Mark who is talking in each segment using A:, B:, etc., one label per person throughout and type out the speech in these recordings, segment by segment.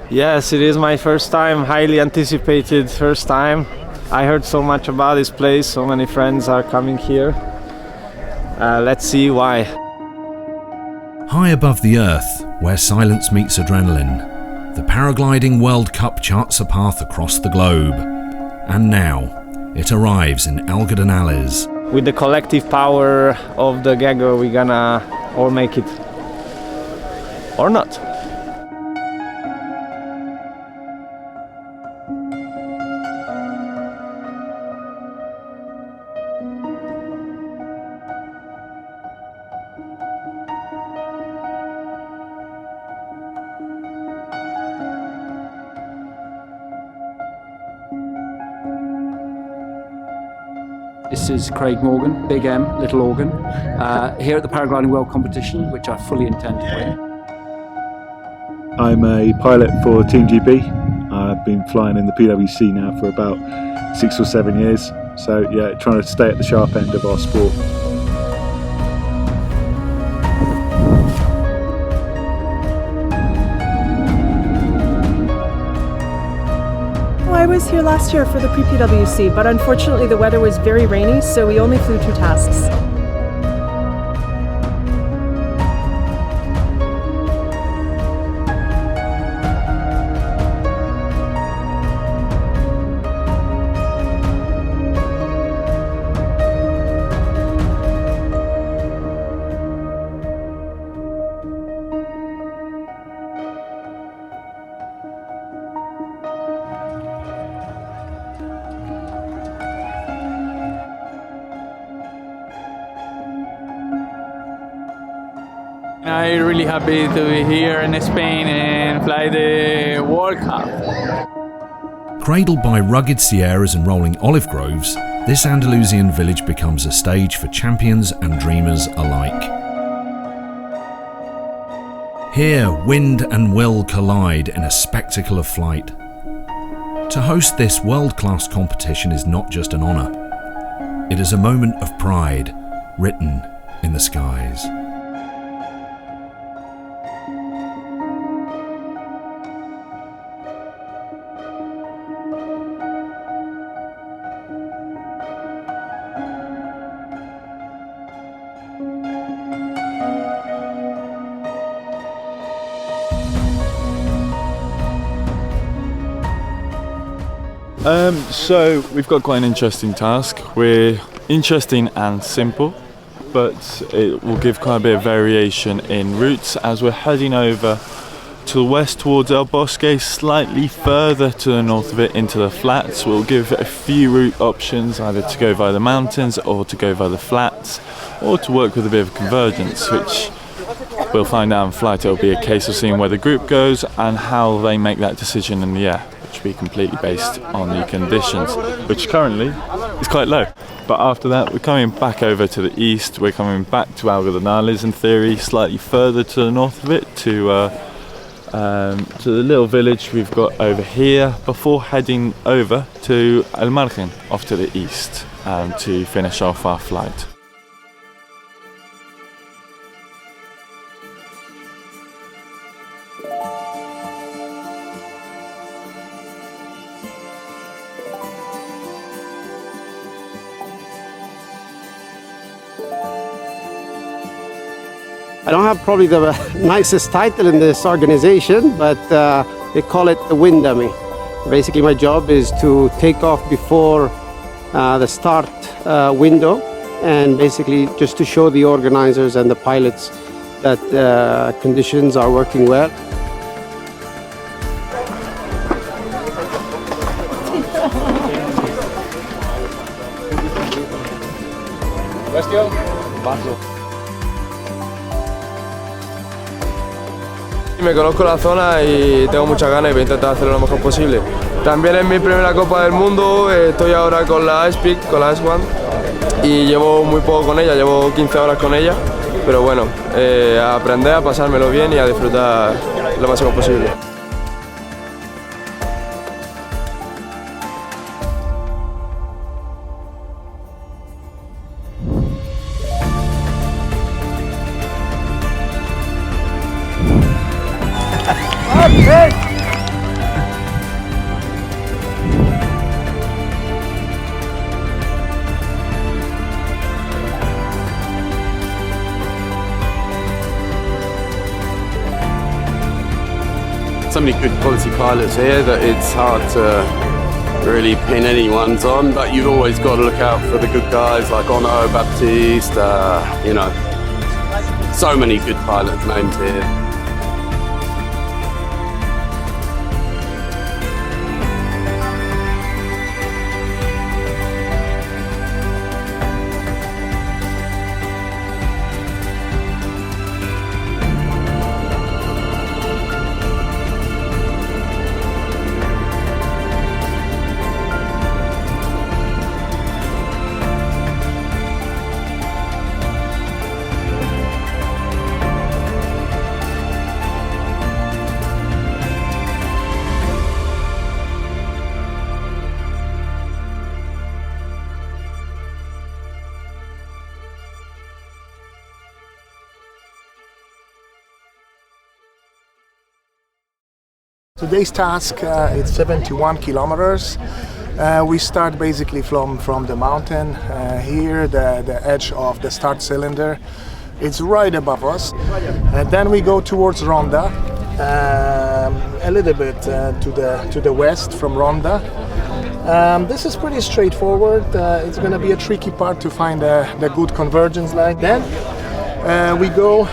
A: Yes, it is my first time, highly anticipated first time. I heard so much about this place, so many friends are coming here. Let's see why.
B: High above the earth, where silence meets adrenaline, the Paragliding World Cup charts a path across the globe. And now, it arrives in Algodonales.
A: With the collective power of the Gagger, we're gonna all make it. Or not.
C: This is Craig Morgan, Big M, Little Organ, here at the Paragliding World Competition, which I fully intend to win.
D: I'm a pilot for Team GB. I've been flying in the PwC now for about 6 or 7 years. So yeah, trying to stay at the sharp end of our sport.
E: I was here last year for the pre-PwC, but unfortunately the weather was very rainy, so we only flew 2 tasks.
F: I'm really happy to be here in Spain and fly the World Cup.
B: Cradled by rugged sierras and rolling olive groves, this Andalusian village becomes a stage for champions and dreamers alike. Here, wind and will collide in a spectacle of flight. To host this world-class competition is not just an honour. It is a moment of pride, written in the skies.
G: So we've got quite an interesting task. We're interesting and simple, but it will give quite a bit of variation in routes as we're heading over to the west towards El Bosque, slightly further to the north of it into the flats. We'll give a few route options, either to go via the mountains or to go via the flats, or to work with a bit of convergence, which we'll find out in flight. It'll be a case of seeing where the group goes and how they make that decision in the air, which will be completely based on the conditions, which currently is quite low. But after that, we're coming back over to the east. We're coming back to Algodonales, in theory, slightly further to the north of it, to the little village we've got over here, before heading over to El Margen, off to the east, to finish off our flight.
H: I don't have probably the nicest title in this organization, but they call it the wind dummy. Basically my job is to take off before the start window, and basically just to show the organizers and the pilots that conditions are working well.
I: Me conozco la zona y tengo muchas ganas y voy a intentar hacerlo lo mejor posible. También es mi primera Copa del Mundo, estoy ahora con la Ice con la S1 y llevo muy poco con ella, llevo 15 horas con ella, pero bueno, a aprender, a pasármelo bien y a disfrutar lo máximo posible.
J: so many good quality pilots here that it's hard to really pin anyone's on, but you've always got to look out for the good guys like Ono, Baptiste, you know, so many good pilot names here.
K: Today's task is 71 kilometers. We start basically from the mountain. Here, the edge of the start cylinder, it's right above us. And then we go towards Ronda, a little bit to the west from Ronda. This is pretty straightforward. It's going to be a tricky part to find the good convergence line. Then we go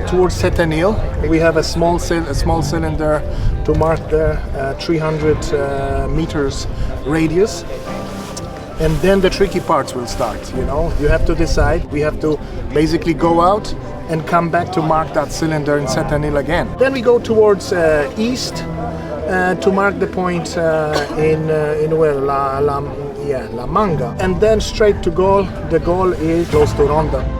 K: towards Setenil. We have a small cylinder to mark the 300 meters radius. And then the tricky parts will start, you know. You have to decide. We have to basically go out and come back to mark that cylinder in Setenil again. Then we go towards east to mark the point in where La Manga. And then straight to goal. The goal is close to Ronda.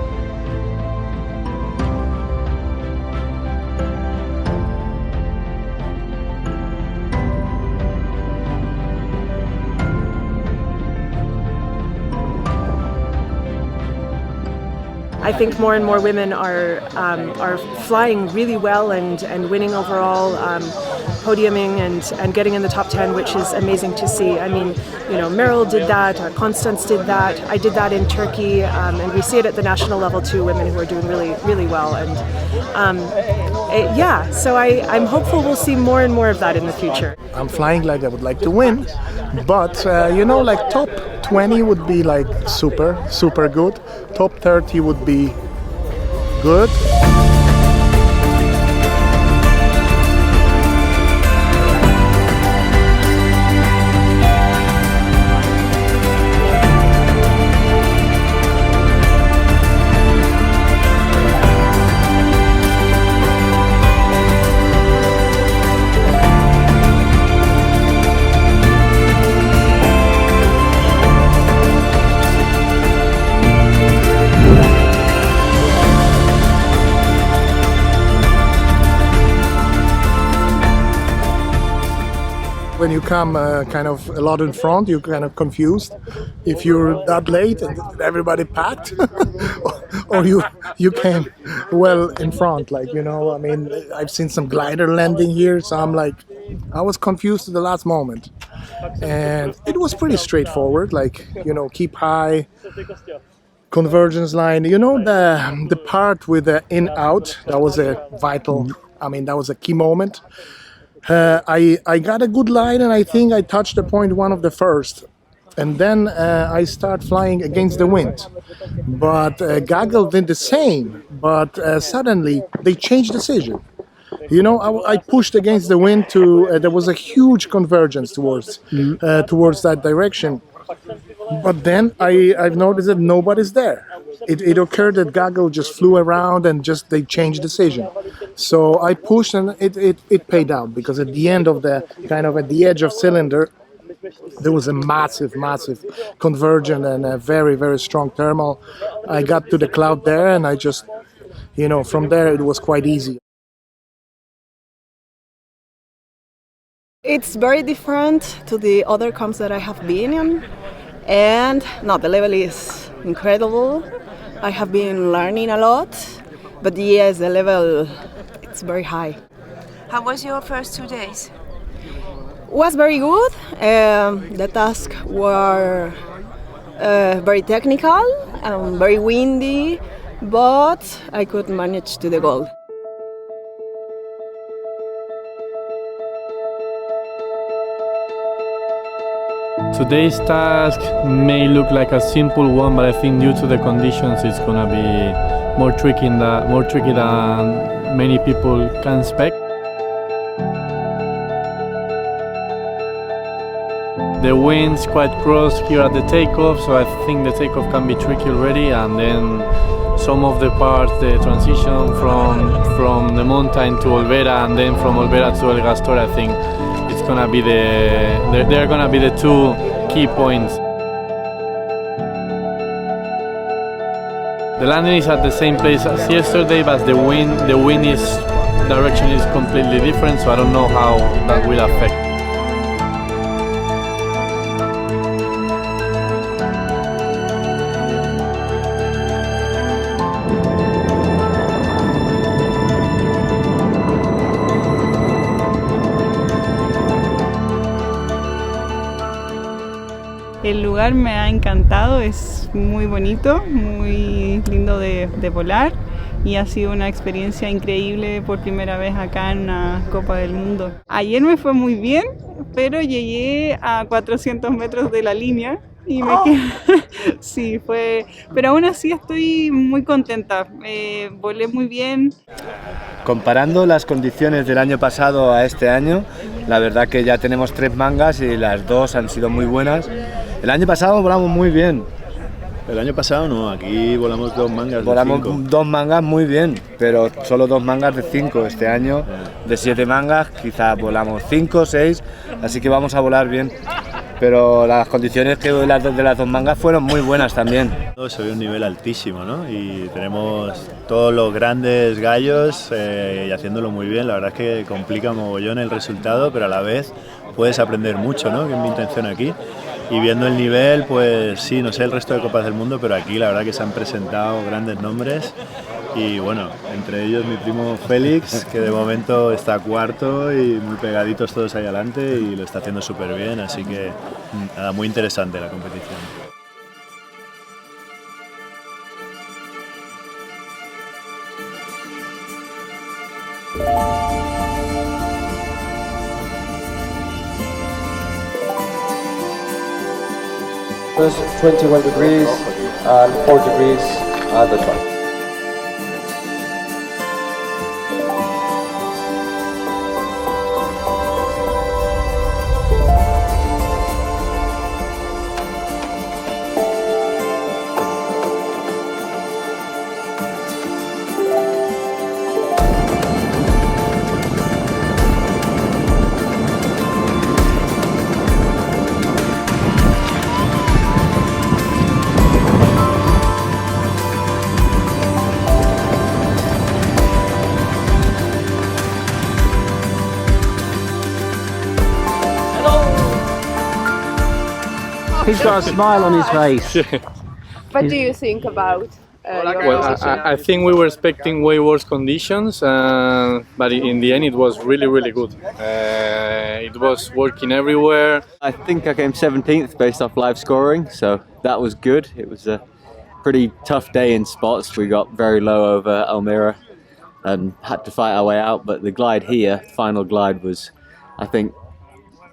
E: I think more and more women are flying really well and winning overall, podiuming and getting in the top 10, which is amazing to see. I mean, you know, Meryl did that, Constance did that, I did that in Turkey, and we see it at the national level too, women who are doing really, really well. And yeah, so I'm hopeful we'll see more and more of that in the future.
K: I'm flying like I would like to win, but you know, like top 20 would be like super good. Top 30 would be good. When you come kind of a lot in front, you're kind of confused if you're that late and everybody packed, or you came well in front. Like, you know, I mean, I've seen some glider landing here, so I was confused at the last moment. And it was pretty straightforward, like, you know, keep high, convergence line. You know, the part with the in-out, that was a vital, I mean, that was a key moment. I got a good line, and I think I touched the point one of the first. And then I start flying against the wind. But Gaggle did the same, but suddenly they changed decision. You know, I pushed against the wind to, there was a huge convergence towards that direction. But then I've noticed that nobody's there. It occurred that Gaggle just flew around and just they changed decision. So I pushed and it paid out, because at the end of the, kind of at the edge of cylinder, there was a massive convergence and a very strong thermal. I got to the cloud there, and I just, you know, from there it was quite easy.
L: It's very different to the other comps that I have been in, and no, the level is incredible. I have been learning a lot, but yes, the level, it's very high.
M: How was your first 2 days?
L: Was very good. The tasks were very technical and very windy, but I could manage to the goal.
F: Today's task may look like a simple one, but I think due to the conditions it's gonna be more tricky than many people can expect. The wind's quite cross here at the takeoff, so I think the takeoff can be tricky already, and then some of the parts, the transition from the mountain to Olvera and then from Olvera to El Gastor, I think it's gonna be they're gonna be the two key points. The landing is at the same place as yesterday, but the wind direction is completely different, so I don't know how that will affect.
N: El lugar me ha encantado, es muy bonito, muy lindo de volar y ha sido una experiencia increíble por primera vez acá en una Copa del Mundo. Ayer me fue muy bien, pero llegué a 400 metros de la línea y me quedé... Sí, pero aún así estoy muy contenta, volé muy bien.
O: Comparando las condiciones del año pasado a este año, la verdad que ya tenemos 3 mangas y las 2 han sido muy buenas. El año pasado volamos muy bien.
D: El año pasado no, aquí volamos 2 mangas
O: volamos
D: de 5.
O: 2 mangas muy bien, pero solo 2 mangas de 5. Este año de 7 mangas quizás volamos 5 o 6, así que vamos a volar bien. Pero las condiciones que de las 2 mangas fueron muy buenas también.
D: Se ve un nivel altísimo, ¿no? Y tenemos todos los grandes gallos y haciéndolo muy bien. La verdad es que complica mogollón el resultado, pero a la vez puedes aprender mucho, ¿no? Que es mi intención aquí. Y viendo el nivel, pues sí, no sé el resto de Copas del Mundo, pero aquí la verdad que se han presentado grandes nombres. Y bueno, entre ellos mi primo Félix, que de momento está cuarto y muy pegaditos todos ahí adelante y lo está haciendo súper bien, así que nada, muy interesante la competición.
P: Plus 21 degrees and 4 degrees at the top.
C: He's got a smile on his face.
M: What do you think about
F: I think we were expecting way worse conditions, but in the end it was really good. It was working everywhere.
Q: I think I came 17th based off live scoring, so that was good. It was a pretty tough day in spots. We got very low over Almira and had to fight our way out, but the glide here, final glide, was I think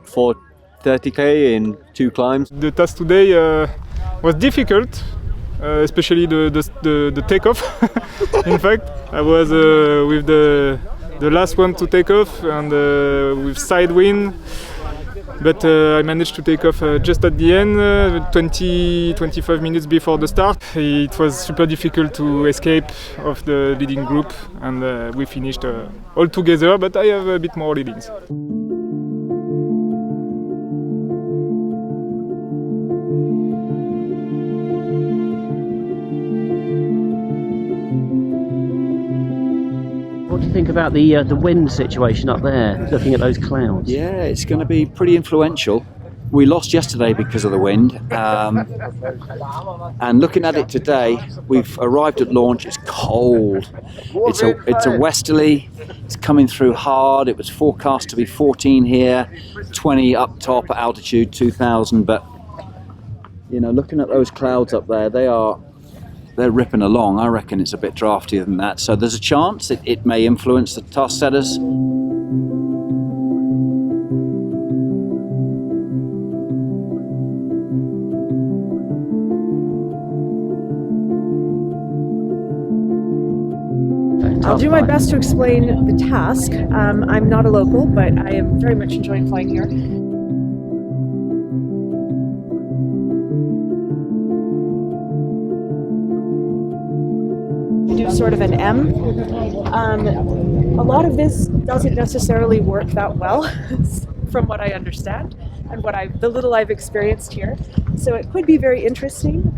Q: 430k in 2 climbs.
R: The task today was difficult, especially the takeoff. In fact, I was with the last one to take off and with side wind, but I managed to take off just at the end, 20-25 minutes before the start. It was super difficult to escape of the leading group, and we finished all together, but I have a bit more leadings.
C: What do you think about the wind situation up there, looking at those clouds?
S: Yeah, it's going to be pretty influential. We lost yesterday because of the wind, and looking at it today, we've arrived at launch. It's cold. It's a westerly. It's coming through hard. It was forecast to be 14 here, 20 up top at altitude 2,000. But you know, looking at those clouds up there, they're ripping along. I reckon it's a bit draftier than that. So there's a chance it may influence the task setters.
E: not asked to explain the task. I'm not a local, but I am very much enjoying flying here. Do sort of an M. A lot of this doesn't necessarily work that well, from what I understand and the little I've experienced here. So it could be very interesting.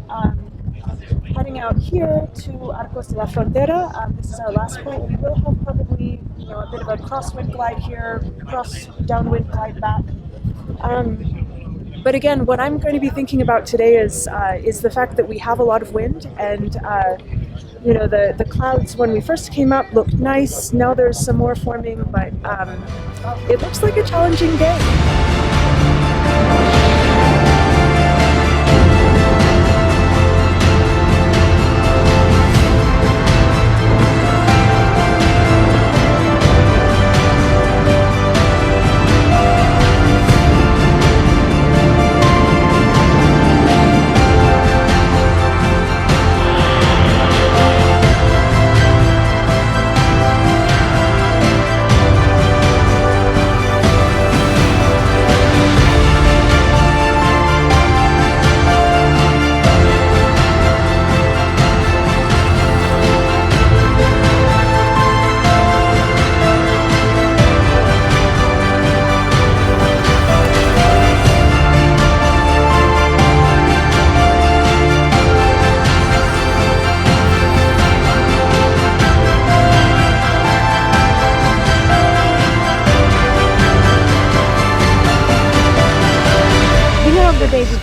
E: Heading out here to Arcos de la Frontera. This is our last point. We will have probably a bit of a crosswind glide here, cross downwind glide back. But again, what I'm going to be thinking about today is the fact that we have a lot of wind, and the clouds when we first came up looked nice. Now there's some more forming, but it looks like a challenging day.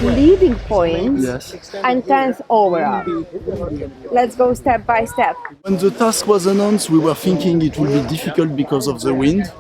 M: Leading points and 10th overall. Let's go step by step.
T: When the task was announced, we were thinking it would be difficult because of the wind,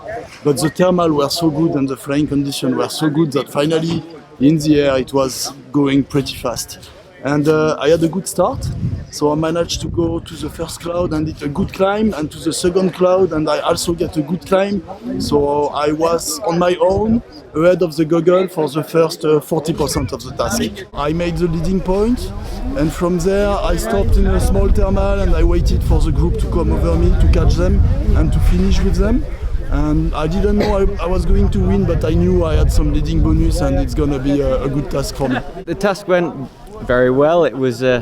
T: but the thermal were so good and the flying conditions were so good that finally in the air it was going pretty fast. And I had a good start, so I managed to go to the first cloud and hit a good climb, and to the second cloud, and I also get a good climb. So I was on my own ahead of the goggle for the first 40% of the task. I made the leading point, and from there I stopped in a small thermal and I waited for the group to come over me to catch them and to finish with them. And I didn't know I was going to win, but I knew I had some leading bonus and it's gonna be a good task for me.
Q: The task went very well. It was a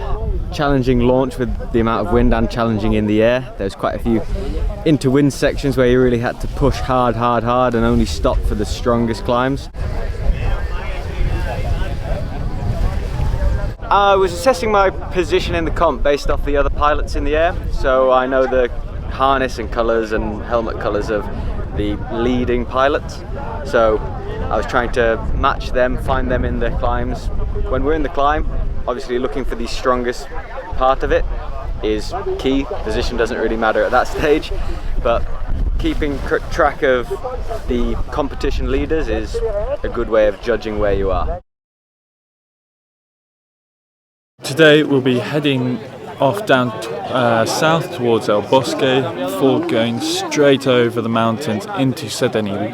Q: challenging launch with the amount of wind and challenging in the air. There's quite a few interwind sections where you really had to push hard and only stop for the strongest climbs. I was assessing my position in the comp based off the other pilots in the air, so I know the harness and colours and helmet colours of the leading pilots, so I was trying to match them, find them in the climbs. When we're in the climb, obviously looking for the strongest part of it is key. Position doesn't really matter at that stage, but keeping track of the competition leaders is a good way of judging where you are.
G: Today we'll be heading off down south towards El Bosque before going straight over the mountains into Sedenil,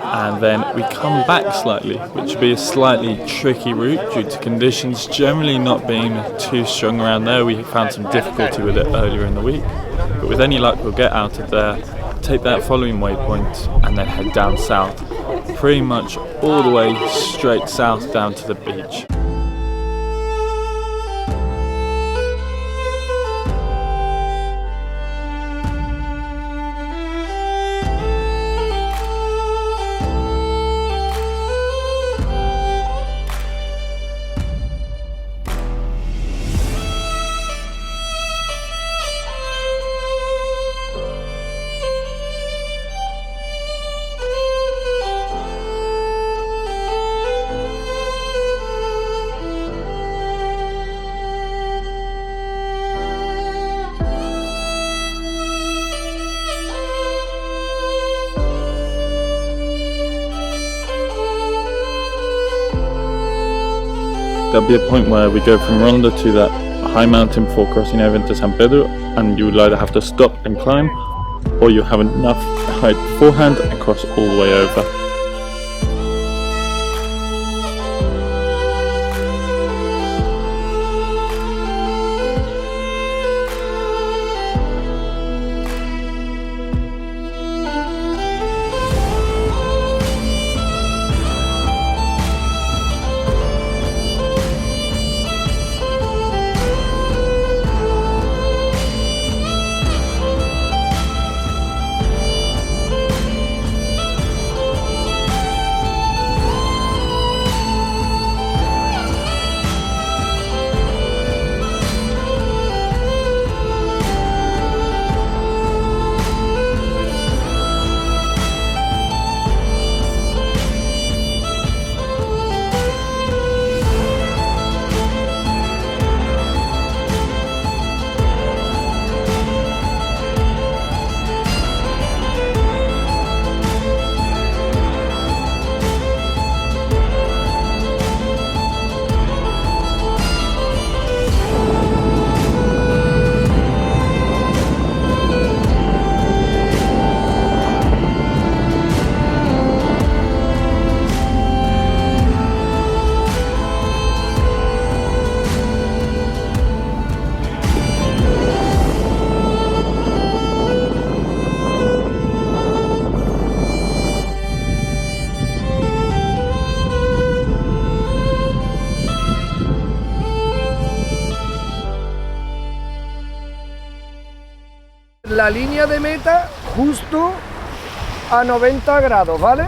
G: and then we come back slightly, which will be a slightly tricky route due to conditions generally not being too strong around there. We found some difficulty with it earlier in the week, but with any luck we'll get out of there, take that following waypoint and then head down south, pretty much all the way straight south down to the beach. There'll be a point where we go from Ronda to that high mountain before crossing over into San Pedro, and you will either have to stop and climb, or you have enough height beforehand and cross all the way over.
U: la línea de meta justo a 90 grados, ¿vale?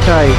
H: Okay.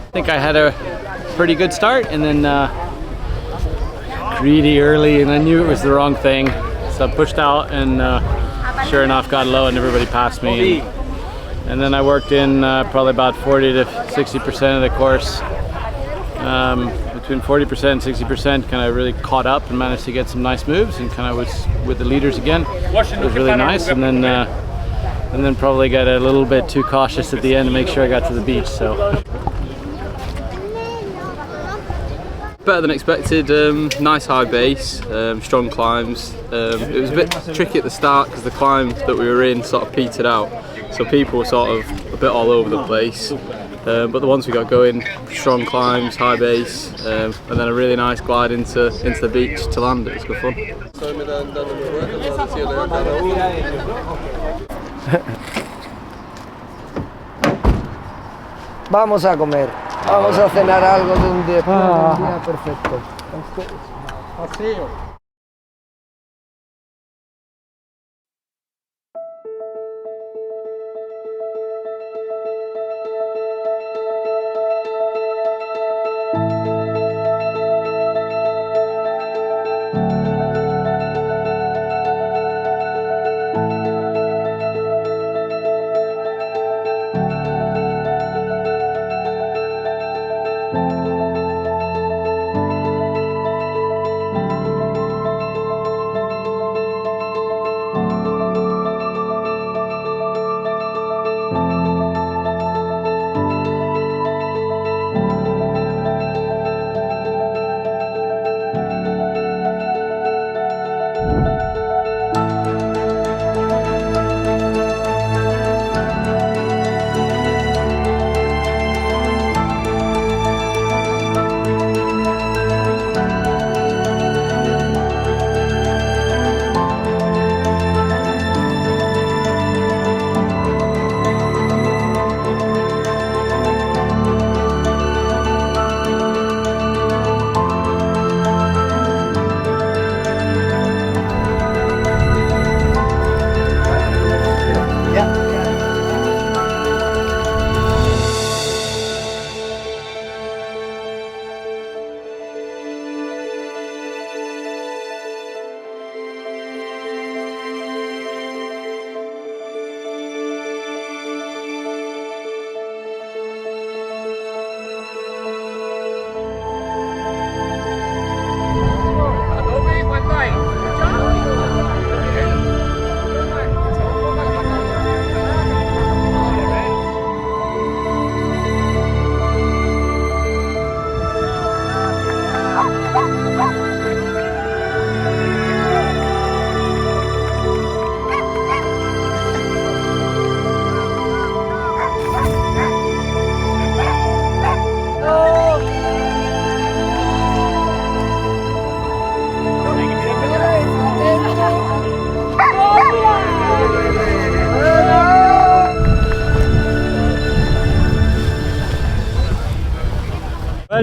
F: I think I had a pretty good start, and then greedy early, and I knew it was the wrong thing, so I pushed out, and sure enough got low and everybody passed me, and then I worked in probably about 40 to 60% of the course. Between 40% and 60% kind of really caught up and managed to get some nice moves, and kind of was with the leaders again. It was really nice, and then probably got a little bit too cautious at the end to make sure I got to the beach. So
V: better than expected. Nice high base, strong climbs. It was a bit tricky at the start because the climb that we were in sort of petered out, so people were sort of a bit all over the place. But the ones we got going, strong climbs, high base, and then a really nice glide into the beach to land. It was good fun.
U: Vamos a comer, vamos a cenar algo de un día perfecto. Paseo.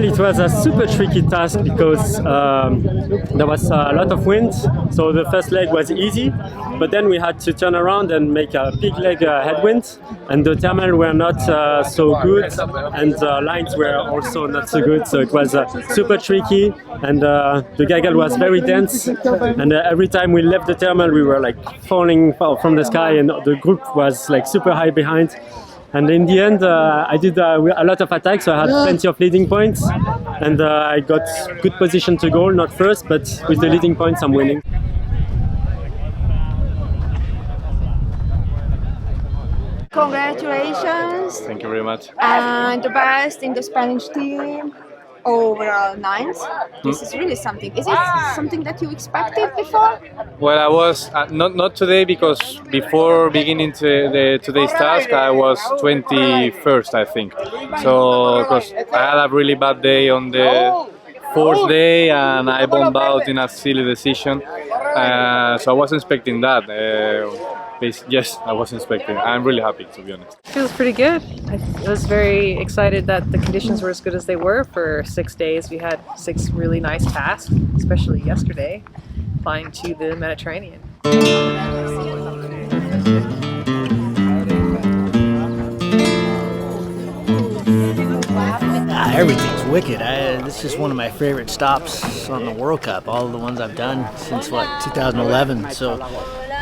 A: Well, it was a super tricky task because there was a lot of wind, so the first leg was easy, but then we had to turn around and make a big leg headwind, and the thermal were not so good, and the lines were also not so good, so it was super tricky, and the gaggle was very dense, and every time we left the thermal we were like falling from the sky, and the group was like super high behind. And in the end, I did a lot of attacks, so I had plenty of leading points, and I got good position to goal, not first, but with the leading points I'm winning.
M: Congratulations.
G: Thank you very much.
M: And the best in the Spanish team, overall ninth. This is really something. Is it something that you expected before?
F: Well, I was not today, because before beginning today's task I was 21st, I think. So because I had a really bad day on the fourth day and I bombed out in a silly decision. So I wasn't expecting that. Yes, I was expecting. I'm really happy, to be honest.
B: Feels pretty good. I was very excited that the conditions were as good as they were for 6 days. We had 6 really nice tasks, especially yesterday, flying to the Mediterranean.
W: Everything's wicked. This is one of my favorite stops on the World Cup. All of the ones I've done since 2011. So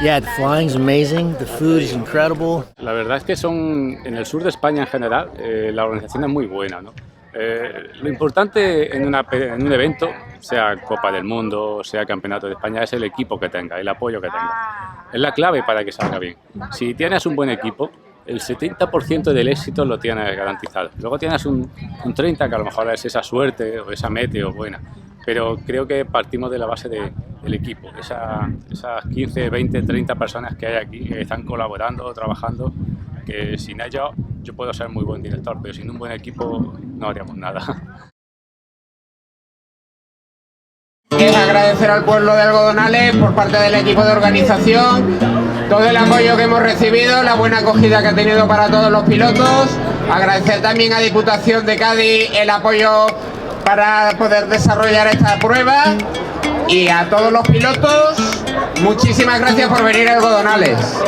W: yeah, the flying's amazing. The food is incredible.
X: La verdad es que son en el sur de España en general. La organización es muy buena, ¿no? Lo importante en un evento, sea Copa del Mundo, sea Campeonato de España, es el equipo que tenga, el apoyo que tenga. Es la clave para que salga bien. Si tienes un buen equipo, el 70% del éxito lo tienes garantizado. Luego tienes un 30% que a lo mejor es esa suerte o esa meteo buena. Pero creo que partimos de la base del equipo, esas 15, 20, 30 personas que hay aquí que están colaborando, trabajando, que sin ellos yo puedo ser muy buen director, pero sin un buen equipo no haríamos nada.
Y: Es agradecer al pueblo de Algodonales por parte del equipo de organización todo el apoyo que hemos recibido, la buena acogida que ha tenido para todos los pilotos. Agradecer también a Diputación de Cádiz el apoyo para poder desarrollar esta prueba, y a todos los pilotos, muchísimas gracias por venir a Algodonales.